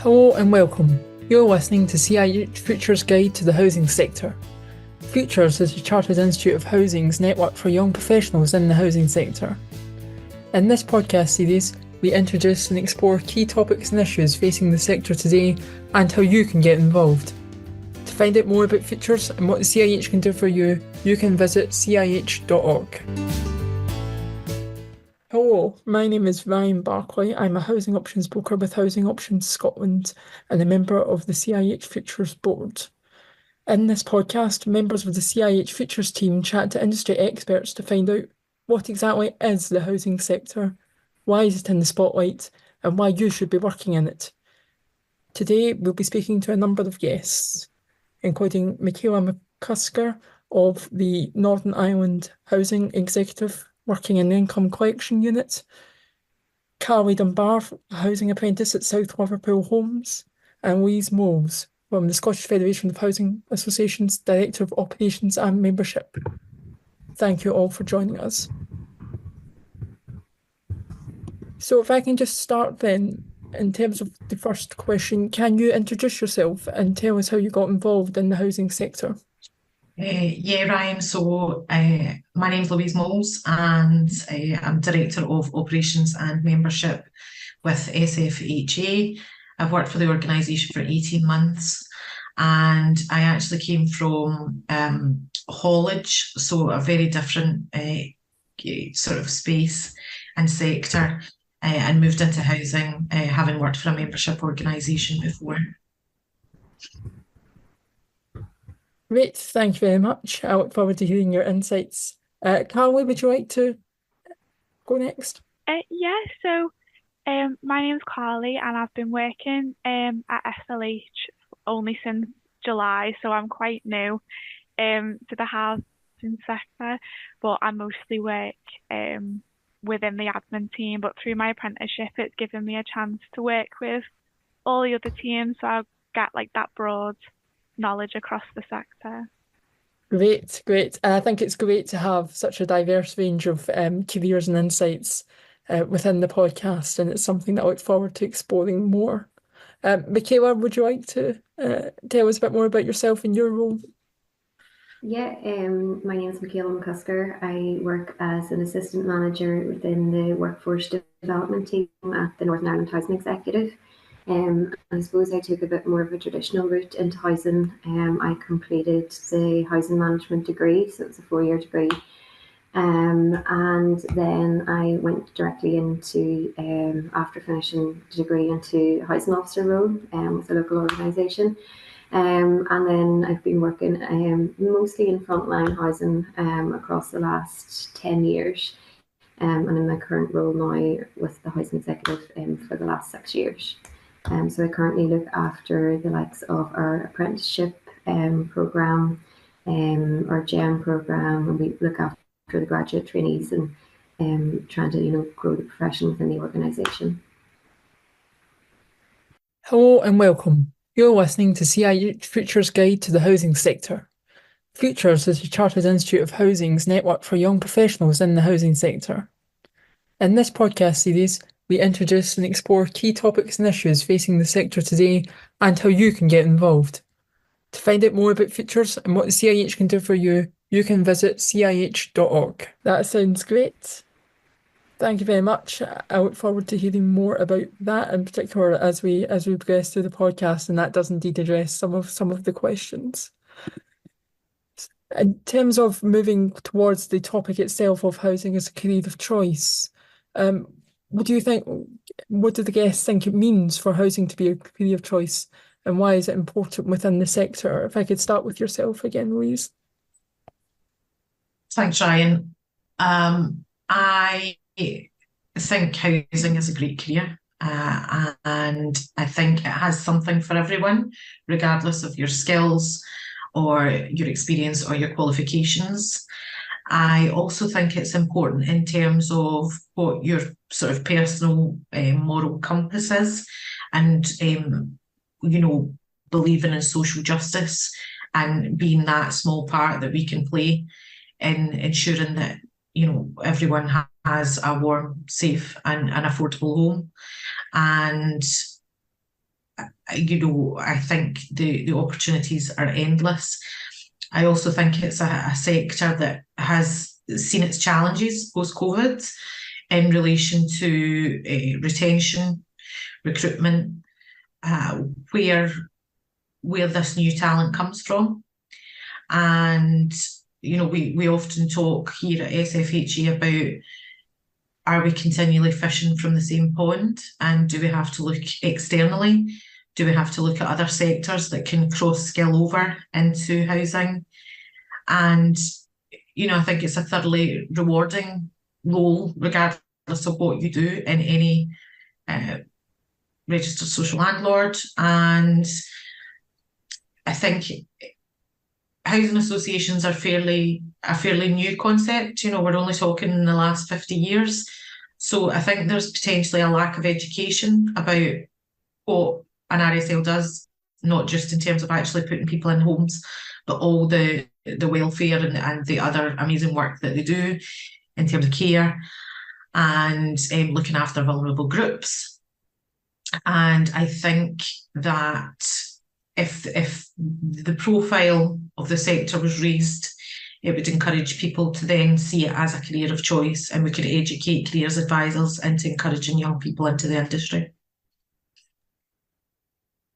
Hello and welcome. You're listening to CIH Futures Guide to the Housing Sector. Futures is the Chartered Institute of Housing's network for young professionals in the housing sector. In this podcast series, we introduce and explore key topics and issues facing the sector today and how you can get involved. To find out more about Futures and what the CIH can do for you, you can visit cih.org. Hello, my name is Ryan Barclay. I'm a housing options broker with Housing Options Scotland and a member of the CIH Futures Board. In this podcast, members of the CIH Futures team chat to industry experts to find out what exactly is the housing sector, why is it in the spotlight, and why you should be working in it. Today, we'll be speaking to a number of guests, including Michaela McCusker of the Northern Ireland Housing Executive, working in the Income Collection Unit, Carly Dunbar, a housing apprentice at South Liverpool Homes, and Louise Moles from the Scottish Federation of Housing Associations, Director of Operations and Membership. Thank you all for joining us. So if I can just start then, in terms of the first question, can you introduce yourself and tell us how you got involved in the housing sector? Ryan. So my name's Louise Moles and I'm Director of Operations and Membership with SFHA. I've worked for the organisation for 18 months and I actually came from haulage, so a very different sort of space and sector, and moved into housing, having worked for a membership organisation before. Great, thank you very much. I look forward to hearing your insights. Carly, would you like to go next? So my name's Carly and I've been working at SLH only since July, so I'm quite new to the housing sector, but I mostly work within the admin team, but through my apprenticeship it's given me a chance to work with all the other teams, so I get like that broad knowledge across the sector. Great. I think it's great to have such a diverse range of careers and insights within the podcast, and it's something that I look forward to exploring more. Michaela, would you like to tell us a bit more about yourself and your role? Yeah, my name is Michaela McCusker. I work as an assistant manager within the workforce development team at the Northern Ireland Housing Executive. I suppose I took a bit more of a traditional route into housing. I completed the housing management degree, so it was a 4-year degree. And then I went directly into, after finishing the degree, into a housing officer role with a local organisation. And then I've been working mostly in frontline housing across the last 10 years. And in my current role now with the housing executive for the last 6 years. So I currently look after the likes of our apprenticeship programme, our GEM programme, and we look after the graduate trainees and trying to grow the profession within the organisation. Hello and welcome. You're listening to CIH Futures Guide to the Housing Sector. Futures is the Chartered Institute of Housing's network for young professionals in the housing sector. In this podcast series, we introduce and explore key topics and issues facing the sector today and how you can get involved. To find out more about Futures and what the CIH can do for you, you can visit cih.org. That sounds great. Thank you very much. I look forward to hearing more about that in particular as we progress through the podcast, and that does indeed address some of the questions. In terms of moving towards the topic itself of housing as a career of choice, what do the guests think it means for housing to be a career of choice, and why is it important within the sector? If I could start with yourself again, Louise. Thanks, Ryan. I think housing is a great career, and I think it has something for everyone, regardless of your skills or your experience or your qualifications. I also think it's important in terms of what your sort of personal moral compass is, and believing in social justice and being that small part that we can play in ensuring that everyone has a warm, safe and affordable home. And I think the opportunities are endless. I also think it's a sector that has seen its challenges post-COVID in relation to retention, recruitment, where this new talent comes from. And, we often talk here at SFHE about, are we continually fishing from the same pond? And do we have to look externally? Do we have to look at other sectors that can cross-skill over into housing? And, I think it's a thoroughly rewarding role, regardless of what you do in any registered social landlord. And I think housing associations are a fairly new concept. We're only talking in the last 50 years. So I think there's potentially a lack of education about what an RSL does, not just in terms of actually putting people in homes, but all the welfare and the other amazing work that they do in terms of care and looking after vulnerable groups. And I think that if the profile of the sector was raised, it would encourage people to then see it as a career of choice, and we could educate careers advisors into encouraging young people into the industry.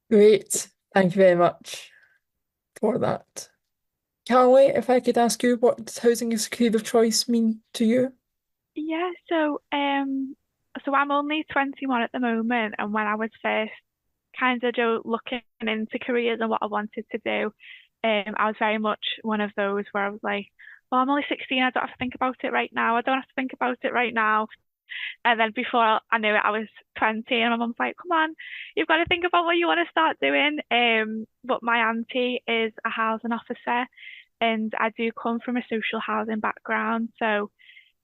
Great. Thank you very much for that. Carly, if I could ask you, what does housing as a career of choice mean to you? Yeah, so I'm only 21 at the moment, and when I was first kind of looking into careers and what I wanted to do, I was very much one of those where I was like, well, I'm only 16, I don't have to think about it right now. I don't have to think about it right now. And then before I knew it, I was 20, and my mum's like, come on, you've got to think about what you want to start doing. But my auntie is a housing officer, and I do come from a social housing background. So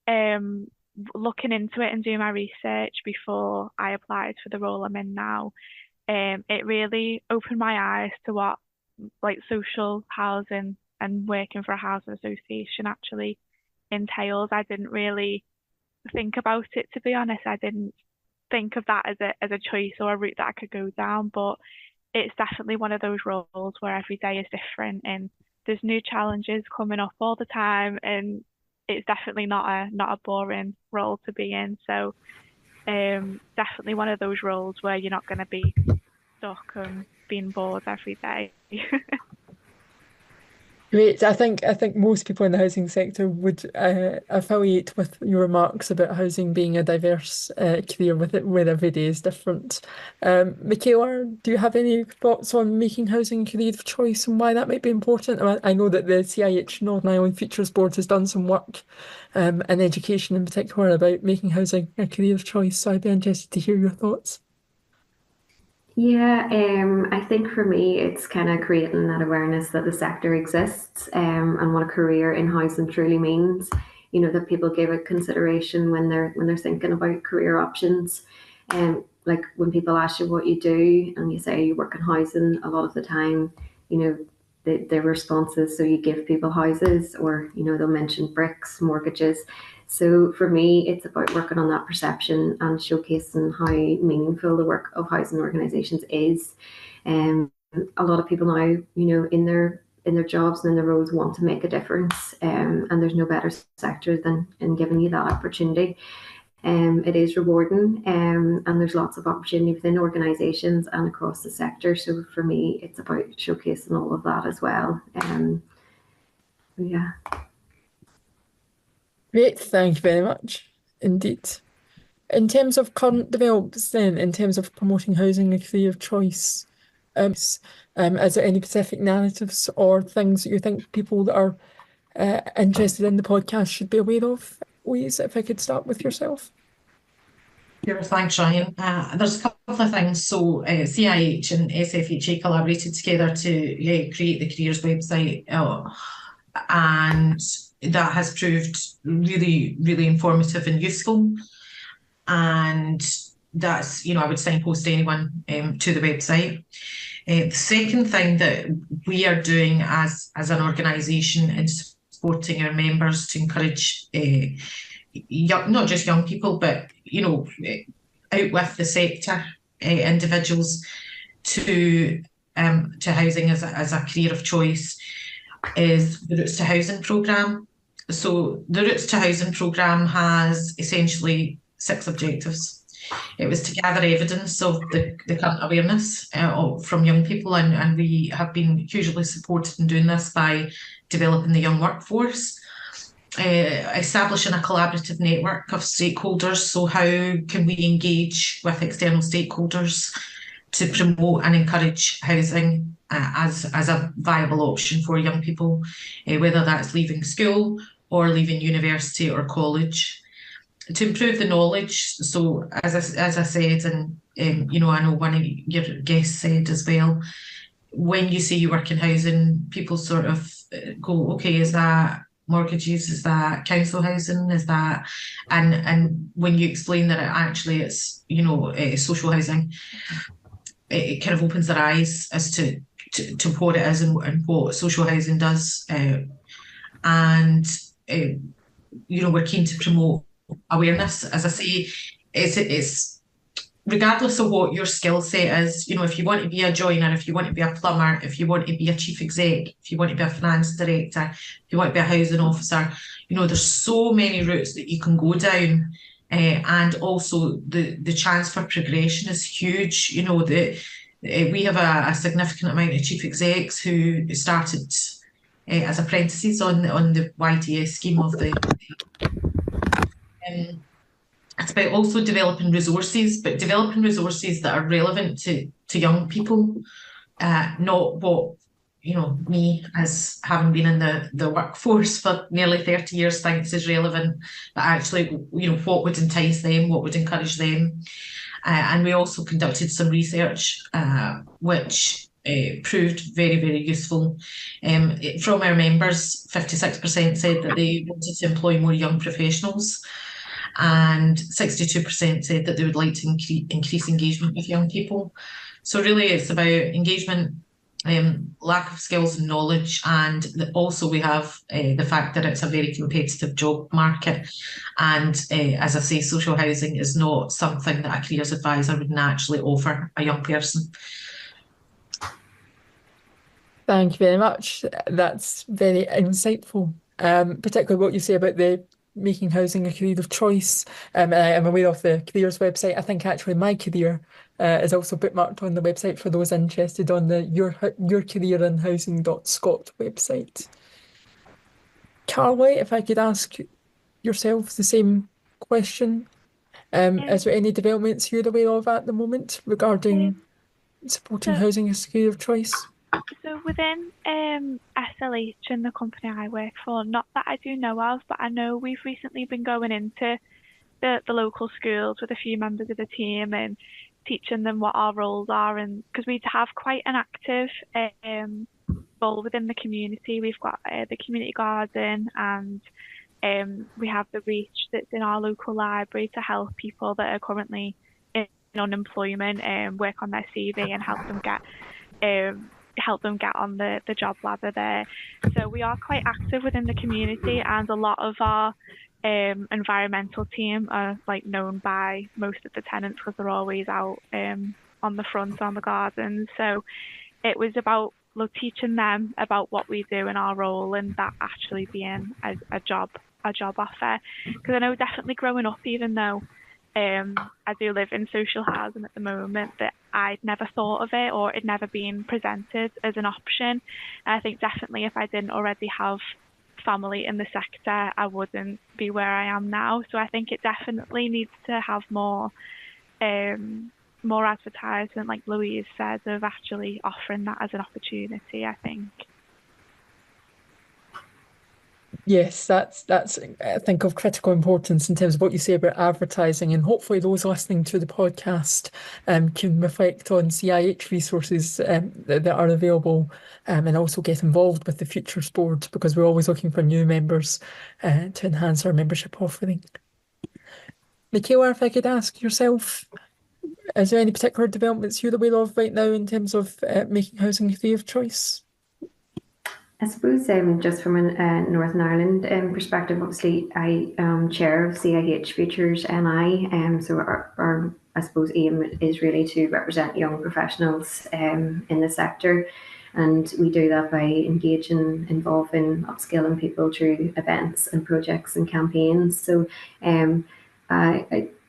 looking into it and doing my research before I applied for the role I'm in now, it really opened my eyes to what social housing and working for a housing association actually entails. I didn't really think about it, to be honest. I didn't think of that as a choice or a route that I could go down, but it's definitely one of those roles where every day is different and there's new challenges coming up all the time, and it's definitely not a boring role to be in. So definitely one of those roles where you're not going to be stuck and being bored every day. Great. I think most people in the housing sector would affiliate with your remarks about housing being a diverse career with it, where every day is different. Michaela, do you have any thoughts on making housing a career of choice and why that might be important? I know that the CIH Northern Ireland Futures Board has done some work in education in particular about making housing a career of choice, so I'd be interested to hear your thoughts. Yeah, I think for me, it's kind of creating that awareness that the sector exists, and what a career in housing truly means. That people give it consideration when they're thinking about career options. Like when people ask you what you do and you say you work in housing, a lot of the time, the response is, so you give people houses, or they'll mention bricks, mortgages. So for me, it's about working on that perception and showcasing how meaningful the work of housing organisations is. A lot of people now, in their jobs and in their roles, want to make a difference, and there's no better sector than in giving you that opportunity. It is rewarding, and there's lots of opportunity within organisations and across the sector. So for me, it's about showcasing all of that as well. Yeah. Great, thank you very much indeed. In terms of current developments then, in terms of promoting housing a career of choice, is there any specific narratives or things that you think people that are interested in the podcast should be aware of? Louise, if I could start with yourself. Sure, thanks, Ryan. There's a couple of things. So CIH and SFHA collaborated together to create the careers website, and that has proved really, really informative and useful. And that's, I would signpost anyone to the website. The second thing that we are doing as an organisation in supporting our members to encourage not just young people, but out with the sector individuals to housing as a career of choice is the Routes to Housing programme. So the Routes to Housing programme has essentially 6 objectives. It was to gather evidence of the current awareness from young people, and we have been hugely supported in doing this by developing the young workforce, establishing a collaborative network of stakeholders. So how can we engage with external stakeholders to promote and encourage housing as a viable option for young people, whether that's leaving school or leaving university or college, to improve the knowledge. So as I said, and you know, I know one of your guests said as well, when you say you work in housing, people sort of go, okay, is that mortgages, is that council housing, is that, and when you explain that actually it's, you know, social housing, it kind of opens their eyes as to what it is and what social housing does. And you know, we're keen to promote awareness. As I say, it's regardless of what your skill set is, you know, if you want to be a joiner, if you want to be a plumber, if you want to be a chief exec, if you want to be a finance director, if you want to be a housing officer, you know, there's so many routes that you can go down. And also the chance for progression is huge. You know, we have a significant amount of chief execs who started as apprentices on the YTS scheme of the. It's about also developing resources, but developing resources that are relevant to young people, not what, you know, me as having been in the workforce for nearly 30 years thinks is relevant, but actually, you know, what would entice them, what would encourage them. And we also conducted some research, which proved very, very useful. From our members, 56% said that they wanted to employ more young professionals, and 62% said that they would like to increase engagement with young people. So really it's about engagement, lack of skills and knowledge, and also we have the fact that it's a very competitive job market, and as I say, social housing is not something that a careers advisor would naturally offer a young person. Thank you very much. That's very insightful, particularly what you say about the making housing a career of choice. And I am aware of the careers website. I think actually my career is also bookmarked on the website for those interested on the your career in housing.scot website. Carly, if I could ask yourself the same question. Is there any developments you're aware of at the moment regarding supporting housing as a career of choice? So within SLH and the company I work for, not that I do know of, but I know we've recently been going into the local schools with a few members of the team and teaching them what our roles are, and because we have quite an active role within the community. We've got the community garden, and we have the reach that's in our local library to help people that are currently in unemployment and work on their CV and help them get on the job ladder there. So we are quite active within the community, and a lot of our environmental team are like known by most of the tenants because they're always out on the front on the gardens. So it was about teaching them about what we do in our role, and that actually being a job offer. Because I know definitely growing up, even though I do live in social housing at the moment, that I'd never thought of it or it'd never been presented as an option. And I think definitely if I didn't already have family in the sector, I wouldn't be where I am now. So I think it definitely needs to have more advertisement, like Louise said, of actually offering that as an opportunity, I think. Yes, that's I think of critical importance in terms of what you say about advertising, and hopefully those listening to the podcast can reflect on CIH resources that are available, and also get involved with the Futures Board, because we're always looking for new members to enhance our membership offering. Michaela, if I could ask yourself, is there any particular developments you're aware of right now in terms of making housing a career of choice? I suppose just from a Northern Ireland perspective, obviously I am chair of CIH Futures NI, so our I suppose aim is really to represent young professionals in the sector, and we do that by engaging, involving, upskilling people through events and projects and campaigns. So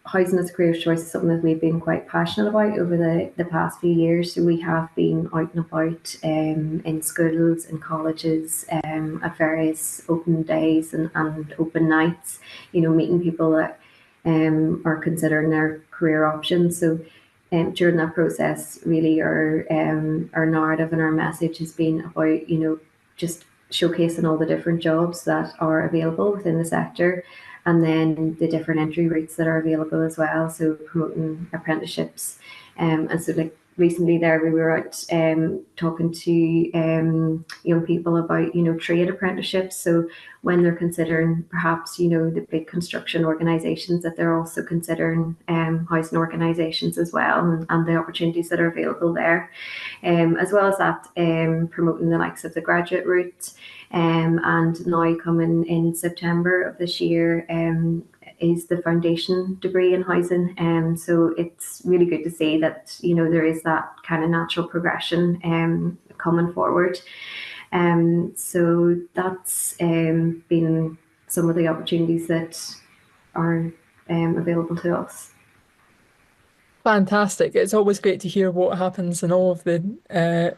housing as a career choice is something that we've been quite passionate about over the past few years. So we have been out and about in schools and colleges at various open days and open nights, meeting people that are considering their career options. So during that process, really our narrative and our message has been about, just showcasing all the different jobs that are available within the sector, and then the different entry routes that are available as well. So promoting apprenticeships. And so like recently there we were out talking to young people about, trade apprenticeships. So when they're considering perhaps, the big construction organisations, that they're also considering housing organisations as well, and the opportunities that are available there. As well as that, promoting the likes of the graduate route. And now coming in September of this year is the foundation degree in housing. So it's really good to see that, there is that kind of natural progression coming forward. So that's been some of the opportunities that are available to us. Fantastic. It's always great to hear what happens in all of the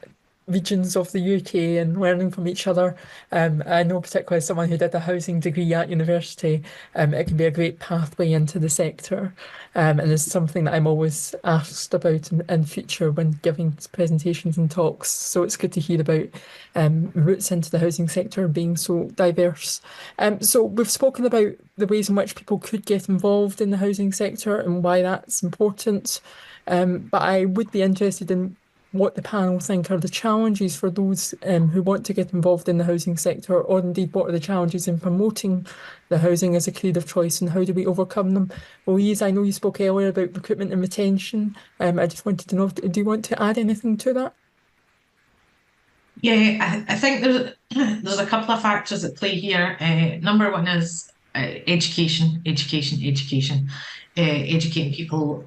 regions of the UK and learning from each other. I know particularly as someone who did a housing degree at university, it can be a great pathway into the sector. And it's something that I'm always asked about in future when giving presentations and talks. So it's good to hear about routes into the housing sector being so diverse. So we've spoken about the ways in which people could get involved in the housing sector and why that's important. But I would be interested in what the panel think are the challenges for those who want to get involved in the housing sector, or indeed what are the challenges in promoting the housing as a career of choice, and how do we overcome them? Louise, I know you spoke earlier about recruitment and retention. I just wanted to know, do you want to add anything to that? Yeah, I think there's a couple of factors at play here. Number one is education. Educating people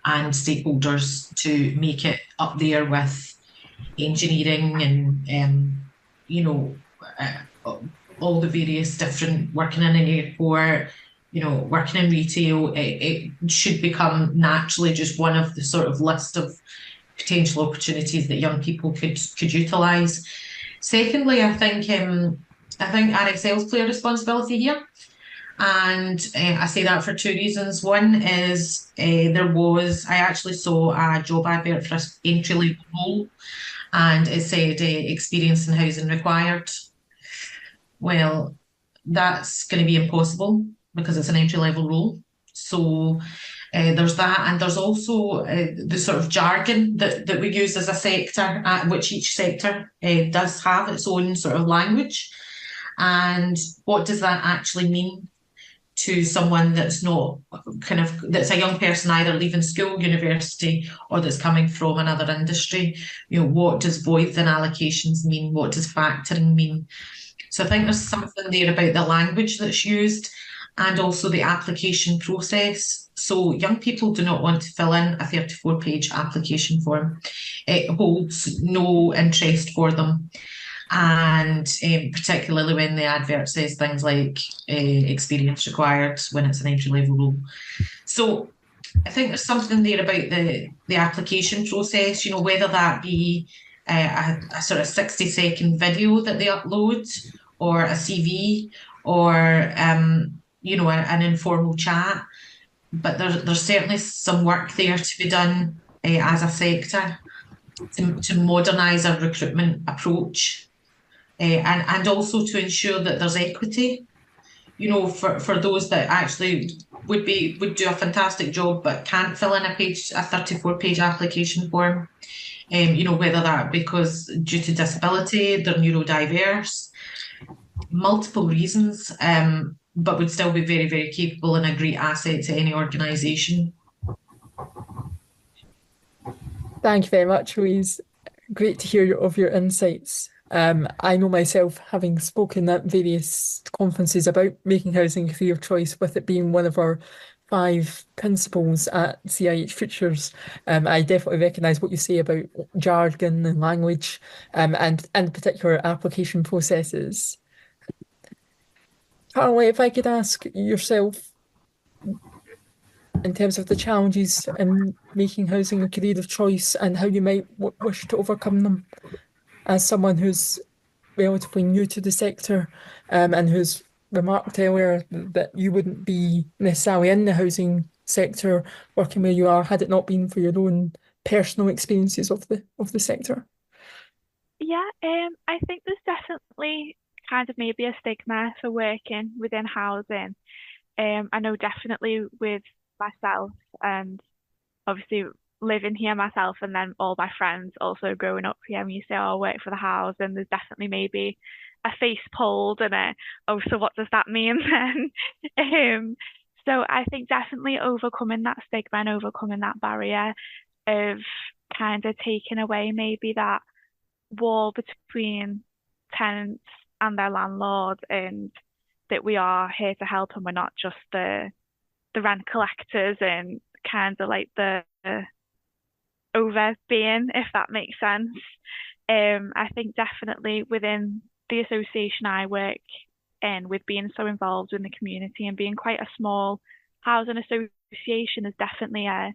and stakeholders to make it up there with engineering and all the various different, working in an airport, working in retail. It should become naturally just one of the sort of list of potential opportunities that young people could utilise. Secondly, I think RSLs play a responsibility here. And I say that for two reasons. One is I actually saw a job advert for an entry-level role, and it said experience in housing required. Well, that's going to be impossible because it's an entry-level role. So there's that, and there's also the sort of jargon that we use as a sector, which each sector does have its own sort of language. And what does that actually mean to someone that's not that's a young person either leaving school, university, or that's coming from another industry? What does voids and allocations mean? What does factoring mean? So I think there's something there about the language that's used, and also the application process. So young people do not want to fill in a 34-page application form. It holds no interest for them. And particularly when the advert says things like experience required when it's an entry-level role. So I think there's something there about the application process, whether that be a sort of 60-second video that they upload, or a CV, or an informal chat. But there's certainly some work there to be done as a sector to modernise our recruitment approach. And also to ensure that there's equity, for those that actually would do a fantastic job but can't fill in a 34-page application form, whether that because due to disability, they're neurodiverse, multiple reasons, but would still be very, very capable and a great asset to any organisation. Thank you very much, Louise. Great to hear of your insights. I know myself, having spoken at various conferences about making housing a career choice, with it being one of our 5 principles at CIH Futures. I definitely recognise what you say about jargon and language, and particular application processes. Carly, if I could ask yourself, in terms of the challenges in making housing a career of choice and how you might wish to overcome them, as someone who's relatively new to the sector, and who's remarked earlier that you wouldn't be necessarily in the housing sector working where you are had it not been for your own personal experiences of the sector. Yeah, I think there's definitely kind of maybe a stigma for working within housing. I know definitely with myself and obviously living here myself and then all my friends also growing up here, when you say, oh, I work for the house, and there's definitely maybe a face pulled and oh, so what does that mean then? So I think definitely overcoming that stigma and overcoming that barrier of kind of taking away maybe that wall between tenants and their landlord, and that we are here to help and we're not just the rent collectors and kind of like the over being, if that makes sense. I think definitely within the association I work in, with being so involved in the community and being quite a small housing association, there's definitely a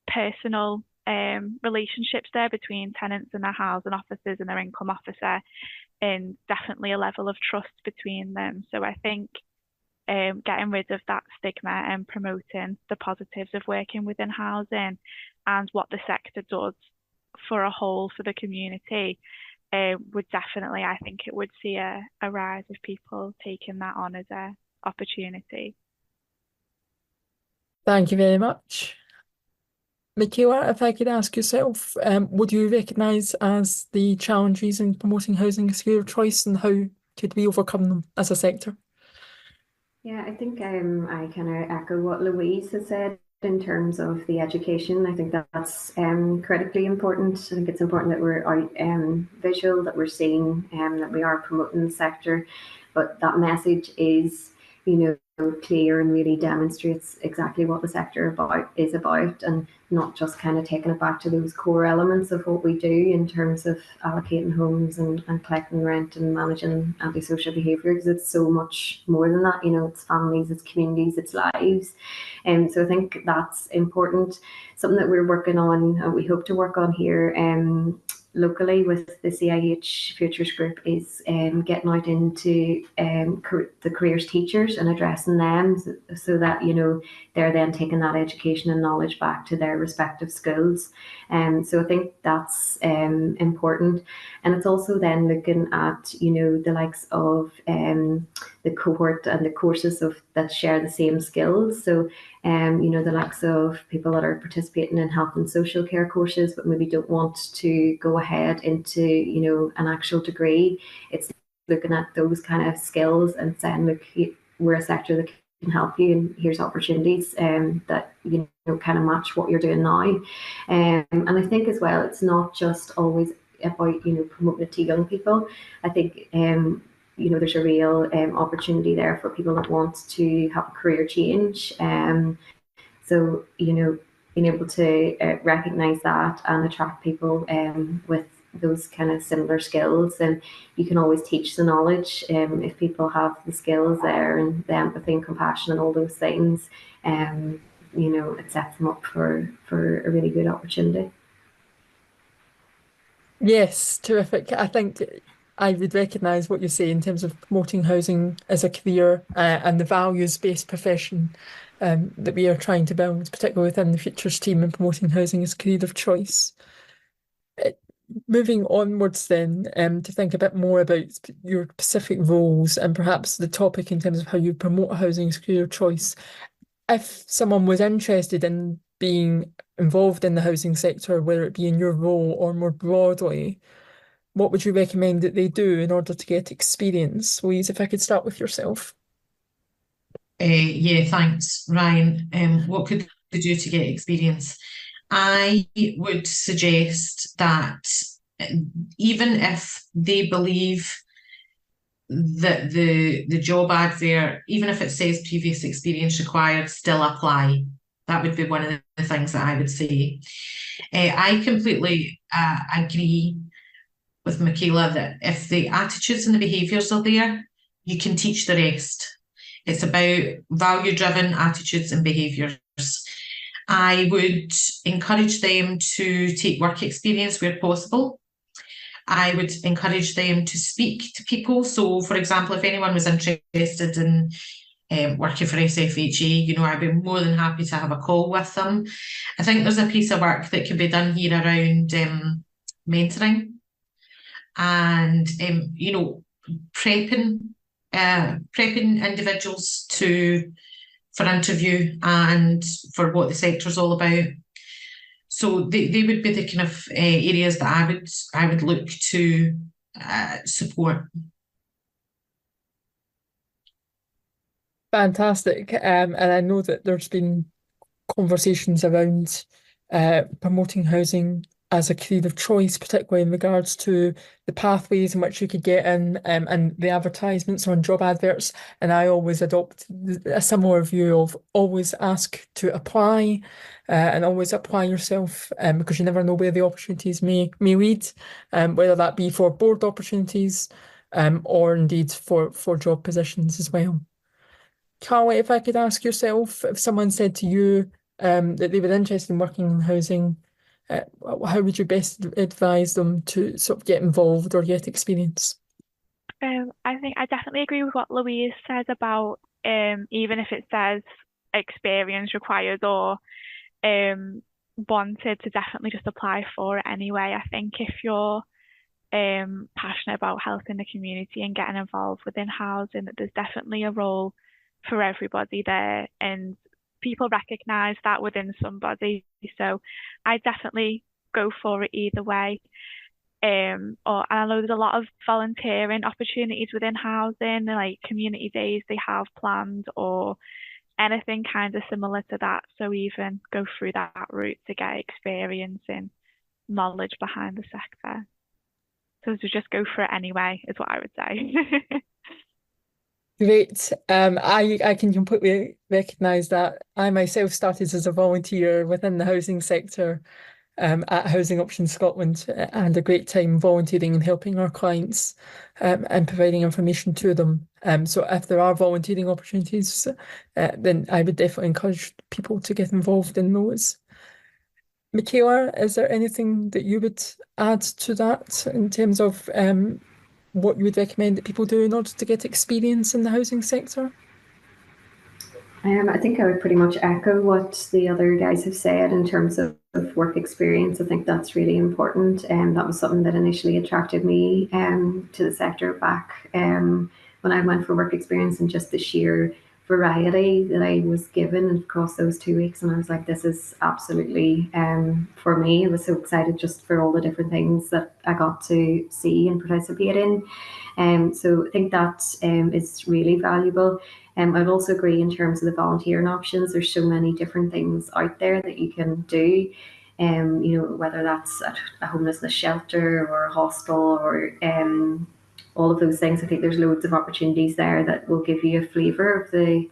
personal relationships there between tenants and their housing officers and their income officer, and definitely a level of trust between them. So I think getting rid of that stigma and promoting the positives of working within housing and what the sector does for a whole for the community would definitely, I think it would see a rise of people taking that on as a opportunity. Thank you very much. Michaela, if I could ask yourself, would you recognise as the challenges in promoting housing as a career choice, and how could we overcome them as a sector? Yeah, I think I kind of echo what Louise has said in terms of the education. I think that's critically important. I think it's important that we're out visual, that we're seeing that we are promoting the sector, but that message is, clear and really demonstrates exactly what the sector is about, and not just kind of taking it back to those core elements of what we do in terms of allocating homes and collecting rent and managing antisocial behaviour, because it's so much more than that. It's families, it's communities, it's lives. And so I think that's important. Something that we're working on, and we hope to work on here locally with the CIH Futures Group, is getting out into the careers teachers and addressing them, so that they're then taking that education and knowledge back to their respective schools. So I think that's important. And it's also then looking at the likes of the cohort and the courses that share the same skills. So the likes of people that are participating in health and social care courses but maybe don't want to go ahead into an actual degree. It's looking at those kind of skills and saying, look, we're a sector that can help you, and here's opportunities that kind of match what you're doing now. And I think as well, it's not just always about promoting it to young people. I think there's a real opportunity there for people that want to have a career change. So being able to recognise that and attract people with those kind of similar skills, and you can always teach the knowledge if people have the skills there and the empathy and compassion and all those things. It sets them up for a really good opportunity. Yes, terrific. I think I would recognise what you say in terms of promoting housing as a career, and the values-based profession that we are trying to build, particularly within the Futures team, and promoting housing as a career of choice. Moving onwards then, to think a bit more about your specific roles and perhaps the topic in terms of how you promote housing as a career of choice. If someone was interested in being involved in the housing sector, whether it be in your role or more broadly, what would you recommend that they do in order to get experience? Louise, if I could start with yourself. Yeah, thanks, Ryan. What could they do to get experience? I would suggest that even if they believe that the job advert, even if it says previous experience required, still apply. That would be one of the things that I would say. I completely agree with Michaela that if the attitudes and the behaviours are there, you can teach the rest. It's about value-driven attitudes and behaviours. I would encourage them to take work experience where possible. I would encourage them to speak to people. So, for example, if anyone was interested in working for SFHA, you know, I'd be more than happy to have a call with them. I think there's a piece of work that can be done here around mentoring and, you know, prepping individuals for interview and for what the sector's all about. So they would be the kind of areas that I would look to support. Fantastic. And I know that there's been conversations around promoting housing as a career of choice, particularly in regards to the pathways in which you could get in and the advertisements on job adverts. And I always adopt a similar view of always ask to apply and always apply yourself because you never know where the opportunities may lead, whether that be for board opportunities or indeed for job positions as well. Carly, if I could ask yourself, if someone said to you that they were interested in working in housing, how would you best advise them to sort of get involved or get experience? I think I definitely agree with what Louise said about even if it says experience required or wanted, to definitely just apply for it anyway. I think if you're passionate about helping the community and getting involved within housing, that there's definitely a role for everybody there, and people recognise that within somebody. So I definitely go for it either way. And I know there's a lot of volunteering opportunities within housing, like community days they have planned or anything kind of similar to that. So even go through that route to get experience and knowledge behind the sector. So to just go for it anyway is what I would say. Great. I can completely recognise that. I myself started as a volunteer within the housing sector at Housing Options Scotland and had a great time volunteering and helping our clients and providing information to them. So if there are volunteering opportunities, then I would definitely encourage people to get involved in those. Michaela, is there anything that you would add to that in terms of what you would recommend that people do in order to get experience in the housing sector? I think I would pretty much echo what the other guys have said in terms of work experience. I think that's really important, and that was something that initially attracted me to the sector back when I went for work experience, and just the sheer variety that I was given across those 2 weeks. And I was like, this is absolutely for me. I was so excited just for all the different things that I got to see and participate in. So I think that is really valuable. I'd also agree in terms of the volunteering options. There's so many different things out there that you can do. You know, whether that's at a homelessness shelter or a hostel or all of those things. I think there's loads of opportunities there that will give you a flavour of the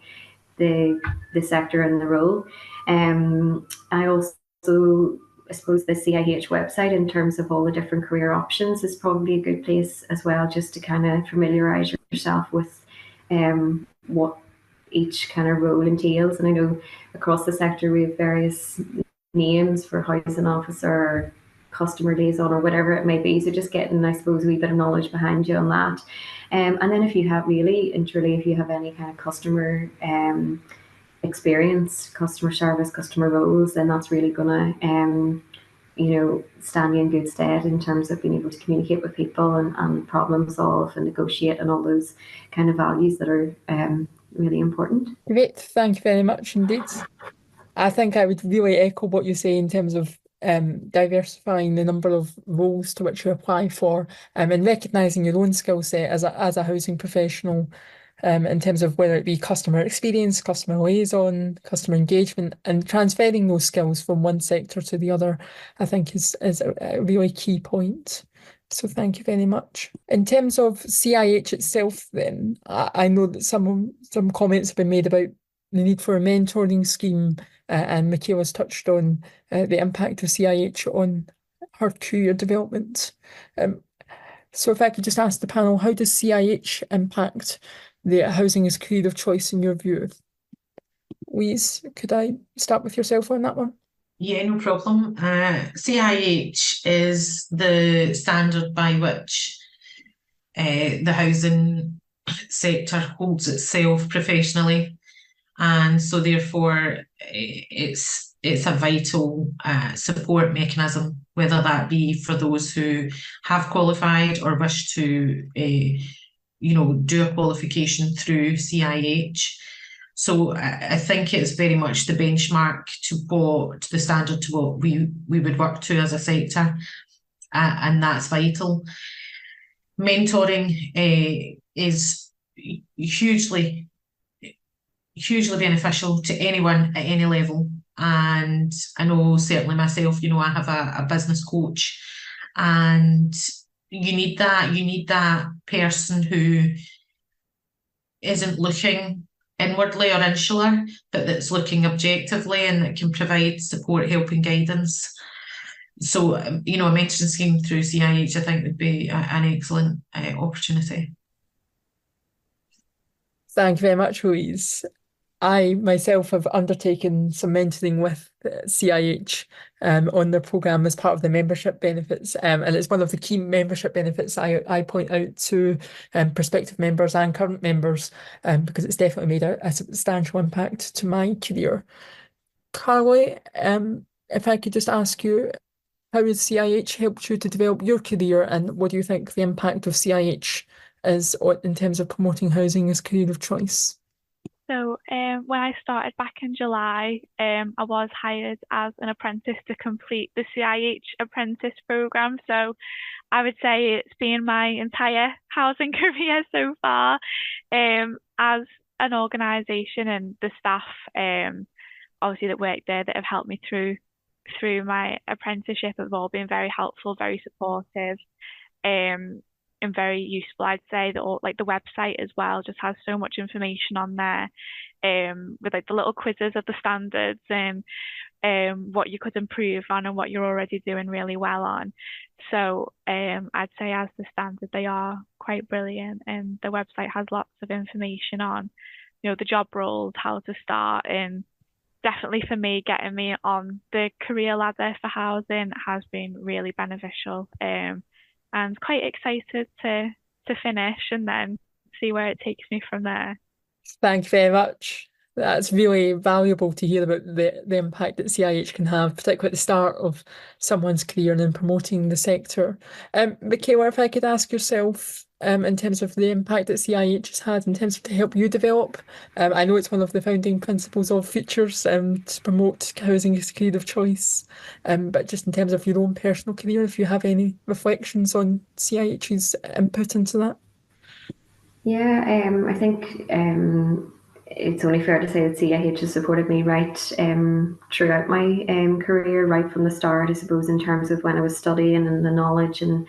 sector and the role. I also, I suppose, the CIH website in terms of all the different career options is probably a good place as well, just to kind of familiarise yourself with what each kind of role entails. And I know across the sector we have various names for housing officer or customer liaison or whatever it may be. So just getting, I suppose, a wee bit of knowledge behind you on that. And then if you have really and truly, if you have any kind of customer experience, customer service, customer roles, then that's really gonna you know, stand you in good stead in terms of being able to communicate with people and problem solve and negotiate and all those kind of values that are really important. Great, thank you very much indeed. I think I would really echo what you say in terms of diversifying the number of roles to which you apply for and recognising your own skill set as a housing professional in terms of whether it be customer experience, customer liaison, customer engagement, and transferring those skills from one sector to the other, I think is a really key point. So thank you very much. In terms of CIH itself, then, I know that some comments have been made about the need for a mentoring scheme, and Michaela's touched on the impact of CIH on her career development. So if I could just ask the panel, how does CIH impact the housing as career of choice in your view? Louise, could I start with yourself on that one? Yeah, no problem. CIH is the standard by which the housing sector holds itself professionally, and so therefore it's a vital support mechanism, whether that be for those who have qualified or wish to do a qualification through CIH. So I think it's very much the benchmark to the standard to what we would work to as a sector, and that's vital. Mentoring is hugely beneficial to anyone at any level, and I know certainly myself, I have a business coach, and you need that person who isn't looking inwardly or insular, but that's looking objectively and that can provide support, help and guidance. So, a mentoring scheme through CIH, I think, would be an excellent opportunity. Thank you very much, Louise. I myself have undertaken some mentoring with CIH on their programme as part of the membership benefits, and it's one of the key membership benefits I point out to prospective members and current members, because it's definitely made a substantial impact to my career. Carly, if I could just ask you, how has CIH helped you to develop your career, and what do you think the impact of CIH is in terms of promoting housing as a career of choice? So when I started back in July, I was hired as an apprentice to complete the CIH apprentice programme. So I would say it's been my entire housing career so far. As an organisation and the staff, obviously that work there, that have helped me through my apprenticeship, have all been very helpful, very supportive. And very useful, I'd say. Like the website as well just has so much information on there, with like the little quizzes of the standards and what you could improve on and what you're already doing really well on. So I'd say as the standard they are quite brilliant, and the website has lots of information on the job roles, how to start, and definitely for me, getting me on the career ladder for housing has been really beneficial. And quite excited to finish and then see where it takes me from there. Thank you very much. That's really valuable to hear about the impact that CIH can have, particularly at the start of someone's career and in promoting the sector. Michaela, if I could ask yourself, in terms of the impact that CIH has had in terms of to help you develop. I know it's one of the founding principles of Futures, to promote housing as a career of choice. But just in terms of your own personal career, if you have any reflections on CIH's input into that. Yeah, I think it's only fair to say that CIH has supported me right throughout my career, right from the start, I suppose, in terms of when I was studying and the knowledge and,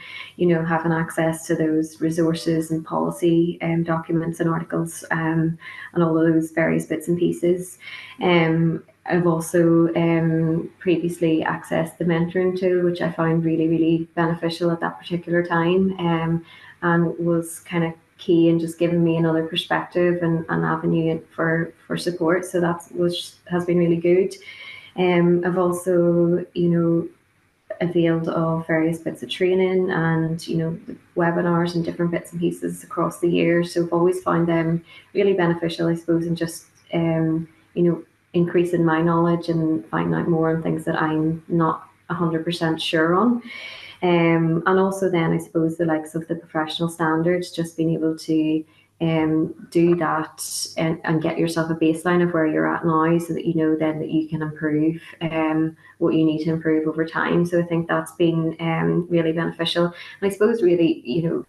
having access to those resources and policy documents and articles and all of those various bits and pieces. I've also previously accessed the mentoring tool, which I found really, really beneficial at that particular time, and was kind of key in just giving me another perspective and an avenue for support. So has been really good. I've also, availed of various bits of training and, webinars and different bits and pieces across the year. So I've always found them really beneficial, I suppose, in just, increasing my knowledge and finding out more on things that I'm not 100% sure on. And also then I suppose the likes of the professional standards, just being able to do that and get yourself a baseline of where you're at now, so that then that you can improve what you need to improve over time. So I think that's been really beneficial. And I suppose really,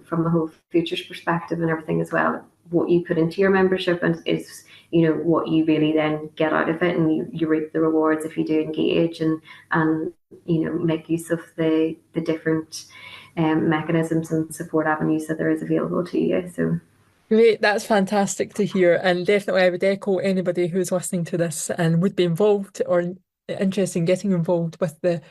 from the whole futures perspective and everything as well, what you put into your membership and is, you know, what you really then get out of it, and you reap the rewards if you do engage and you know, make use of the different mechanisms and support avenues that there is available to you. So Great, that's fantastic to hear. And definitely I would echo anybody who's listening to this and would be involved or interested in getting involved with the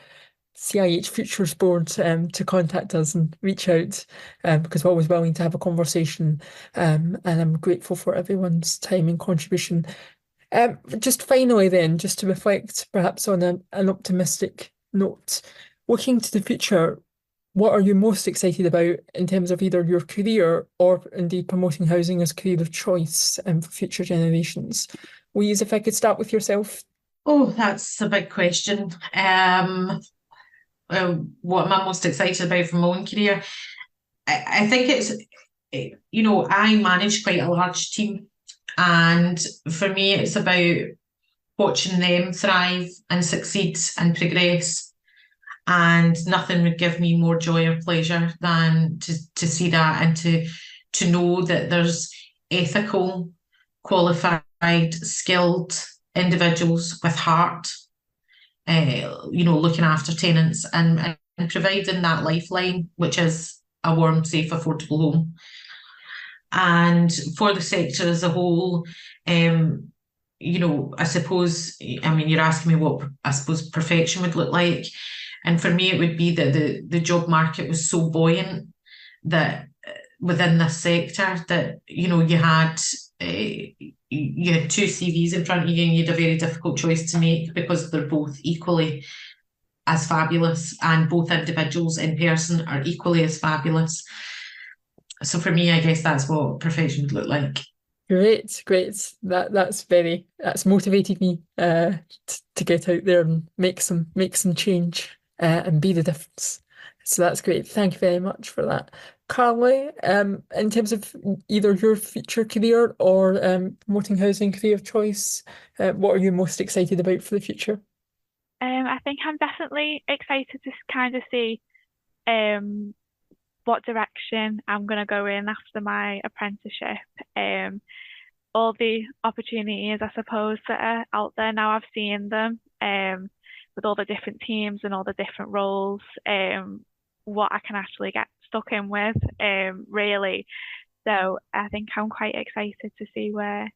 CIH Futures Board to contact us and reach out because we're always willing to have a conversation, and I'm grateful for everyone's time and contribution. Just finally then, just to reflect perhaps on an optimistic note, looking to the future, what are you most excited about in terms of either your career or indeed promoting housing as a career of choice for future generations? Louise, if I could start with yourself. Oh, that's a big question. What am I most excited about for my own career? I think it's, you know, I manage quite a large team, and for me, it's about watching them thrive and succeed and progress. And nothing would give me more joy or pleasure than to see that and to know that there's ethical, qualified, skilled individuals with heart, you know, looking after tenants and providing that lifeline, which is a warm, safe, affordable home. And for the sector as a whole, you know, I suppose, I mean, you're asking me what I suppose perfection would look like. And for me, it would be that the job market was so buoyant that within this sector that, you know, you had two CVs in front of you and you had a very difficult choice to make because they're both equally as fabulous and both individuals in person are equally as fabulous. So for me, I guess that's what perfection would look like. Great. That's motivated me to get out there and make some change and be the difference. So that's great. Thank you very much for that. Carly, in terms of either your future career or promoting housing career of choice, what are you most excited about for the future? I think I'm definitely excited to kind of see what direction I'm going to go in after my apprenticeship. All the opportunities, I suppose, that are out there now, I've seen them with all the different teams and all the different roles, what I can actually get stuck in with, really. So I think I'm quite excited to see where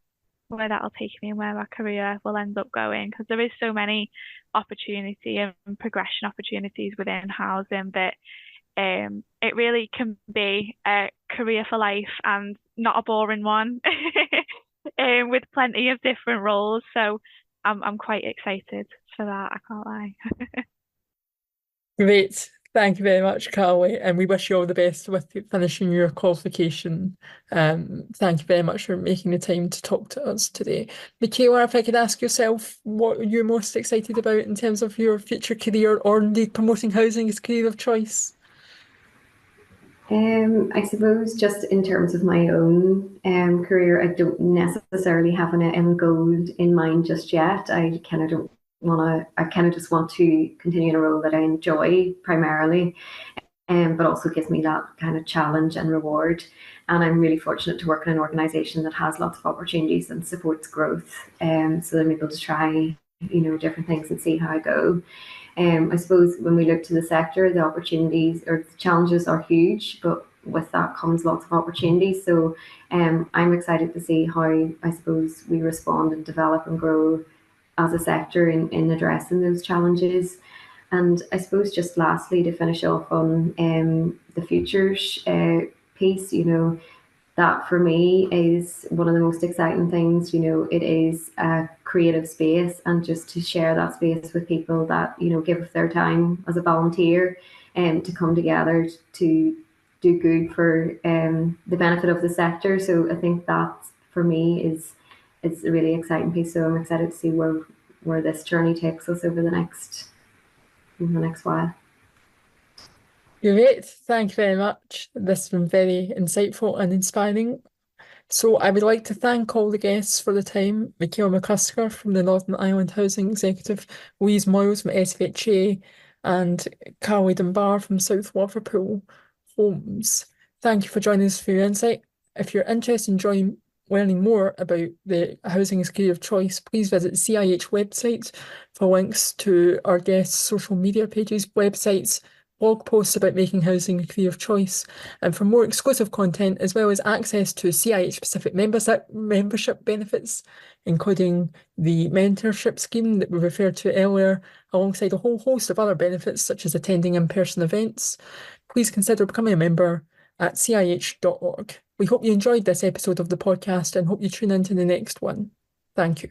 that'll take me and where my career will end up going, because there is so many opportunity and progression opportunities within housing that it really can be a career for life and not a boring one with plenty of different roles. So I'm quite excited for that, I can't lie. Great. Thank you very much, Carly, and we wish you all the best with finishing your qualification. Thank you very much for making the time to talk to us today. Michaela, if I could ask yourself what you're most excited about in terms of your future career or indeed promoting housing as a career of choice? I suppose just in terms of my own career, I don't necessarily have an end goal in mind just yet. I kind of just want to continue in a role that I enjoy primarily, but also gives me that kind of challenge and reward. And I'm really fortunate to work in an organisation that has lots of opportunities and supports growth. So I'm able to try, you know, different things and see how I go. I suppose when we look to the sector, the opportunities or the challenges are huge, but with that comes lots of opportunities. So I'm excited to see how, I suppose, we respond and develop and grow as a sector in addressing those challenges. And I suppose just lastly, to finish off on the futures piece, you know, that for me is one of the most exciting things. You know, it is a creative space, and just to share that space with people that, you know, give their time as a volunteer and to come together to do good for the benefit of the sector. So I think that for me is a really exciting piece. So I'm excited to see where this journey takes us over the next while. Great, thank you very much. This has been very insightful and inspiring. So I would like to thank all the guests for the time. Michaela McCusker from the Northern Ireland Housing Executive, Louise Moyles from SFHA, and Carly Dunbar from South Liverpool Homes. Thank you for joining us for your insight. If you're interested in learning more about the housing as career of choice, please visit the CIH website for links to our guests' social media pages, websites, blog posts about making housing a career of choice, and for more exclusive content, as well as access to CIH-specific membership benefits, including the mentorship scheme that we referred to earlier, alongside a whole host of other benefits, such as attending in-person events. Please consider becoming a member at cih.org. We hope you enjoyed this episode of the podcast and hope you tune in to the next one. Thank you.